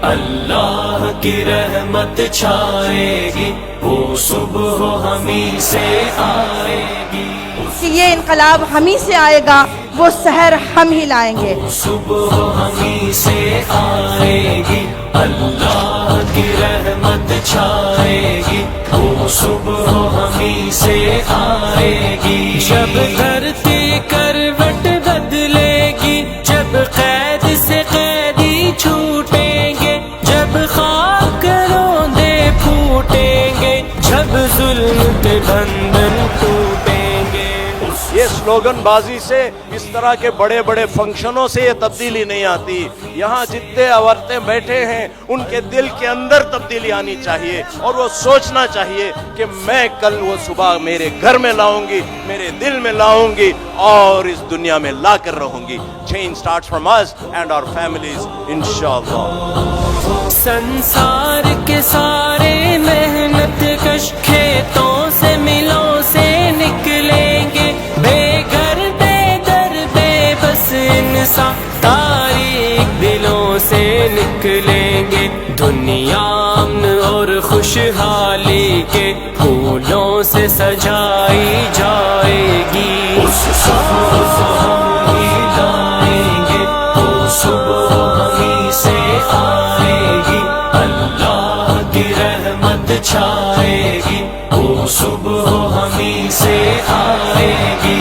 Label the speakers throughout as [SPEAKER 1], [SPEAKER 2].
[SPEAKER 1] اللہ کی رحمت چھائے گی، وہ صبح ہمیں سے آئے گی،
[SPEAKER 2] کہ یہ انقلاب ہم ہی سے آئے گا، وہ سحر ہم ہی لائیں گے،
[SPEAKER 1] صبح ہمیں سے آئے گی، اللہ کی رحمت چھائے گی، وہ صبح ہمیں سے آئے گی، جب دھرتی کروٹ بدلے گی، جب قید سے قیدی چھوٹیں گے، جب خاک روندے پھوٹیں گے، جب ظلم کے بندھن ٹوٹیں گے۔
[SPEAKER 3] یہ سلوگن بازی سے، اس طرح کے بڑے بڑے فنکشنوں سے یہ تبدیلی نہیں آتی۔ یہاں جتنے عورتیں بیٹھے ہیں ان کے دل کے اندر تبدیلی آنی چاہیے، اور وہ سوچنا چاہیے کہ میں کل وہ صبح میرے گھر میں لاؤں گی، میرے دل میں لاؤں گی، اور اس دنیا میں لا کر رہوں گی۔ Change starts from us and our families, انشاءاللہ۔
[SPEAKER 1] سنسار کے سارے محنت کش کھیتوں سے ملوں سے نکلیں گے، بے گھر بے در بے بس انسان تاریک دلوں سے نکلیں گے، دنیا امن اور خوشحالی کے پھولوں سے سجائی جائے گی، اس صبح ہم ہی لائیں گے، وہ صبح ہمیں سے آئے گی، اللہ کی رحمت چھائے گی، وہ صبح ہمیں سے آئے گی۔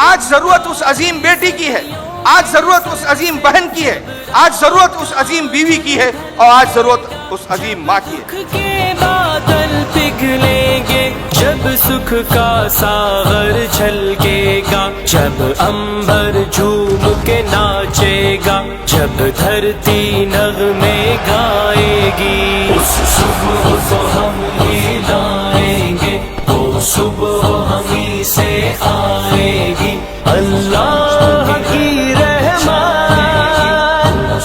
[SPEAKER 4] آج ضرورت اس عظیم بیٹی کی ہے، آج ضرورت اس عظیم بہن کی ہے، آج ضرورت اس عظیم بیوی کی ہے، اور آج ضرورت اس عظیم ماں کی ہے۔
[SPEAKER 1] سکھ کے بادل پگھلیں گے، جب سکھ کا ساغر چھلکے گا، جب عنبر جھوم کے ناچے گا، جب دھرتی نغمے گائے گی، اس صبح کو ہم ہی لائیں گے، وہ صبح ہمیں سے آئے گی، اللہ کی رحمت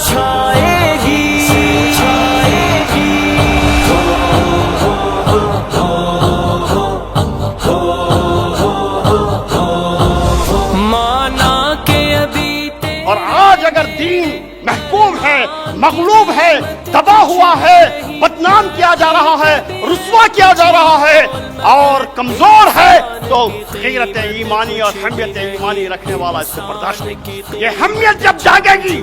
[SPEAKER 1] چھائے گی، مانا کہ ابھی
[SPEAKER 5] اور آج اگر دین محکوم ہے، مغلوب ہے، تباہ ہوا ہے، بدنام کیا جا رہا ہے، رسوا کیا جا رہا ہے اور کمزور ہے، تو غیرت ایمانی اور حمیت ایمانی رکھنے والا اس سے برداشت نہیں۔ یہ حمیت جب جاگے گی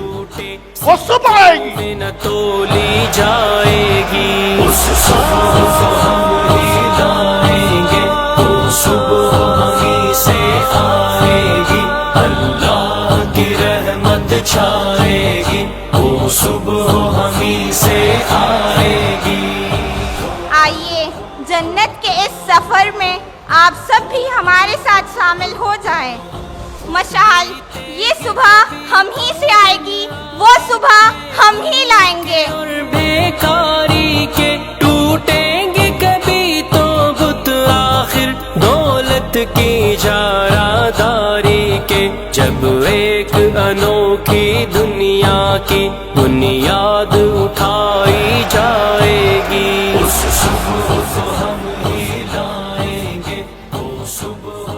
[SPEAKER 5] وہ صبح آئے گی،
[SPEAKER 1] نہ تولی جائے گی، اس صبح ہم ہی لائیں گے، وہ صبح ہمیں سے آئے گی، اللہ کی رحمت چھائے گی، وہ صبح ہمیں سے آئے گی۔
[SPEAKER 6] آئیے جنت کے اس سفر میں آپ سب بھی ہمارے ساتھ شامل ہو جائیں۔ مشعل یہ صبح ہم ہی سے آئے گی، وہ صبح ہم ہی لائیں گے،
[SPEAKER 1] اور بیکاری کے ٹوٹیں گے کبھی تو بت آخر، دولت کی جاراداری کے جب ایک انوکھی دنیا کی بنیاد اٹھائی جائے گی، اس صبح کو ہم ہی لائیں گے، وہ صبح